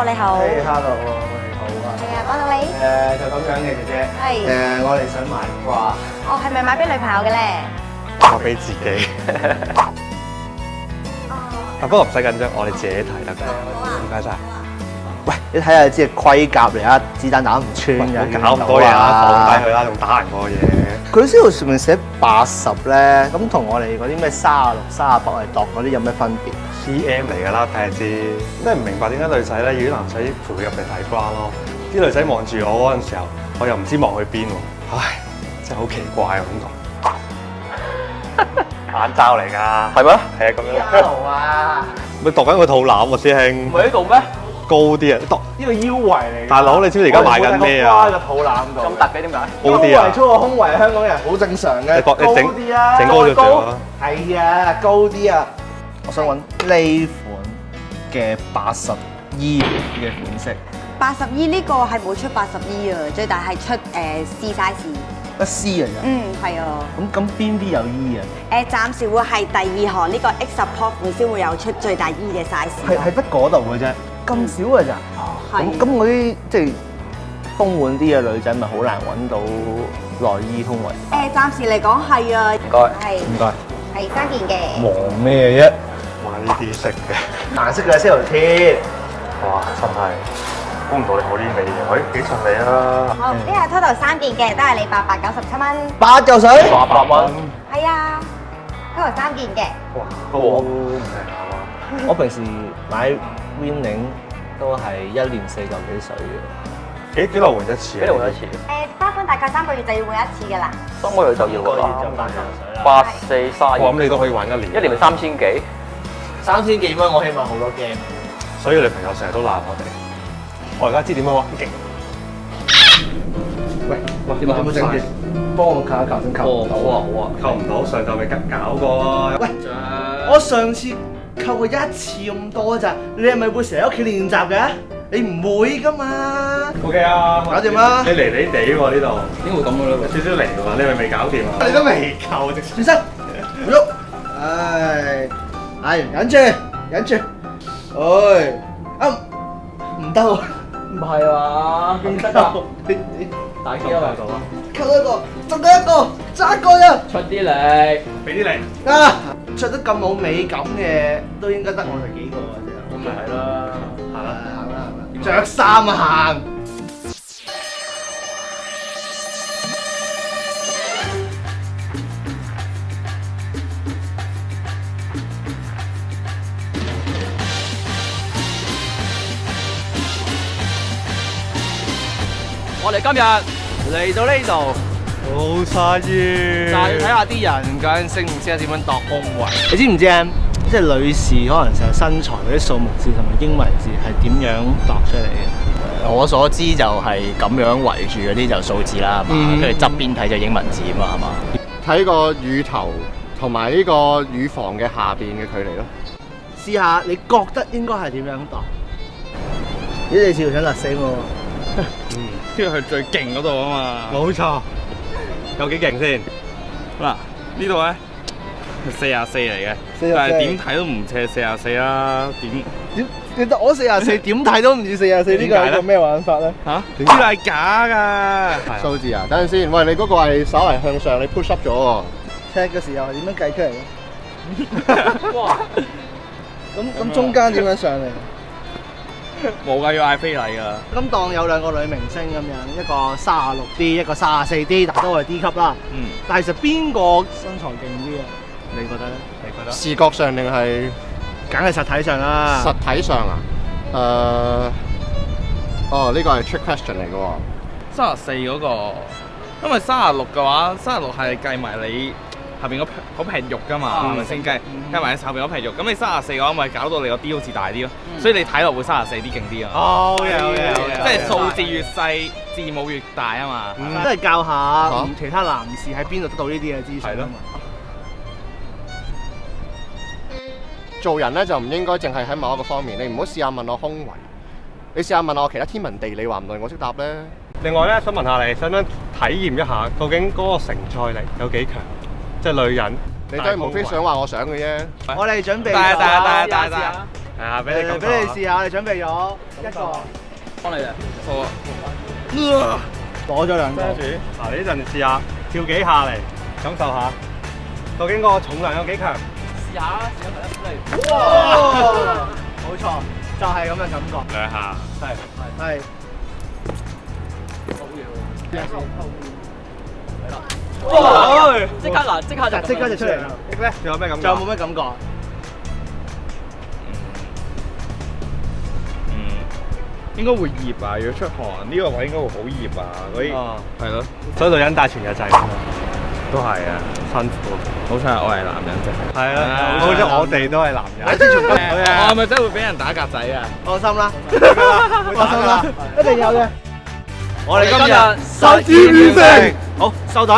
Hello，你好。Hey hello，你好啊。係啊，幫到你。就咁樣嘅姐姐。係。我哋想買 bra。哦，係咪買俾女朋友嘅咧？我俾自己。不過唔使緊張，我哋自己睇得㗎。唔該晒。喂，你睇下知係盔甲嚟啊，子彈打唔穿嘅。搞咁多嘢啦，放低佢啦，仲打人個嘢。佢呢度上面寫80咧，咁同我哋嗰啲咩36、38嚟度嗰啲有咩分別？ CM 嚟㗎啦，睇下知。真係唔明白點解女仔咧要啲男仔陪佢入嚟睇 bra 咯？啲女仔望住我嗰陣時候，我又唔知望去邊喎。唉，真係好奇怪啊感覺。眼罩嚟㗎，係咩？係啊，咁樣。Hello 啊！咪度緊個肚腩喎，師兄。唔係呢度咩？高啲啊！度呢個腰圍嚟。大佬，你知唔知而家賣緊咩啊？個肚腩度。咁突嘅點解？高啲啊！腰圍粗過胸圍，香港人好正常嘅。你高啲啊！整高咗隻啊！係啊，高啲啊！我想揾呢款嘅80E 嘅款式。80E 呢個係冇出80E 啊，最大係出C size。得 C 嚟㗎。嗯，係啊。咁邊啲有 E 啊？暫時會係第二行呢個 X Support 款先會有出最大 E 嘅 size。係得嗰度嘅啫，咁少嘅咋？咁嗰啲即係豐滿啲嘅女仔咪好難揾到內衣胸圍。暫時嚟講係啊。唔該。係。唔該。係3件嘅。忙咩啫？哇！呢啲色嘅。顏色嘅 sale 貼。哇！真係估唔到你好呢味嘅，喂，幾襯你啊！好，呢係 total 3件嘅，都係你897蚊。 8嚿水。800蚊。係啊，total 3件嘅。哇！都唔平啊！我平時買 Winning 都係1年4嚿幾水嘅。幾耐換一次啊？幾耐換一次？單款大概3個月就要換一次㗎啦。 3個月就要個月啦，就8嚿水啦。 8、4、32，我諗你都可以玩一年。一年咪3000幾。 3000幾蚊，我起碼好多 game。所以女朋友成日都鬧我哋。我而家知點樣玩勁。喂，點啊？有冇整住？幫我扣一扣先扣。哦，好啊，好啊。扣唔到，上晝咪搞過啊！喂，我上次扣過1次咁多咋？你係咪會成日喺屋企練習嘅？你唔會㗎嘛 OK 啊，搞掂啦你離離地喎呢度，點會咁嘅咧？有少少離喎，你係咪未搞掂啊？你都未扣，直轉身，唔喐。唉，忍住，忍住。唉，唔得喎。唔係嘛？唔得啊！大機啊！扣一個，仲有一個，爭一個啫。出啲力，俾啲力。着得咁冇美感嘅，都應該得我哋幾個嘅啫。咁咪係啦。行啦，行啦，着衫啊行。我哋今日嚟到呢度，好晒就係要睇下啲人究竟識唔識得點樣度胸圍。你知唔知啊？即係女士可能成日身材嗰啲數目字同埋英文字係點樣度出嚟嘅？我所知就係咁樣圍住嗰啲就數字啦，係嘛？跟住側邊睇就英文字啊嘛，係嘛？睇個乳頭同埋呢個乳房嘅下邊嘅距離咯。試下你覺得應該係點樣度？咦，你似乎想勒死我跟住去最勁嗰度啊嘛，冇錯，有幾勁先？嗱呢度咧係44嚟嘅， 44但係點睇都唔似44啦，點喎？點得我44點睇都唔似44，呢個係一個咩玩法咧？嚇？呢個係假㗎，數字啊，等陣先。喂，你嗰個係稍為向上，你 push up 咗喎。 check 嘅時候係點樣計出嚟嘅？哇！咁中間點樣上嚟？冇㗎，要嗌非禮㗎。咁當有兩個女明星咁樣，一個36D，一個34D，但都係 D 級啦。但係其實邊個身材勁啲啊？你覺得咧？你覺得？視覺上定係梗係實體上啦。實體上啊？哦，呢個係 trick question 嚟嘅喎。 34嗰個，因為36嘅話，36係計埋你下邊嗰片肉㗎嘛，係咪先計埋你後邊嗰片肉？咁你34嘅話，咪搞到你個 D 好似大啲咯，所以你睇落會34啲勁啲啊。好嘅，即係數字越細，字母越大啊嘛。都係教下其他男士喺邊度得到呢啲嘅資訊啊嘛。做人咧就唔應該淨係喺某一個方面，你唔好試下問我胸圍，你試下問我其他天文地理，話唔定我識答咧。另外咧，想問下你，想唔想體驗一下究竟嗰個承載力有幾強？即係女人你都係無非想話我想嘅啫。我哋準備咗，大係啊，俾你咁俾你試下，我哋準備咗一個，幫你哋。好啊。攞咗兩個。嗱，你呢陣試下跳幾下嚟，感受下，究竟個重量有幾強？試下啦，嚟。哇！冇錯，就係咁嘅感覺。兩下，係。哇！即刻就出嚟啦！咧，仲有咩感覺？仲有冇咩感覺？應該會熱啊！如果出汗呢個位應該會好熱啊！嗰啲係咯，所以女人戴全日制都係啊，辛苦。好彩我係男人啫。係啊，好彩我哋都係男人。我係咪真係會俾人打格仔啊？放心啦，放心啦，一定有嘅。我哋今日實戰完成，好收隊。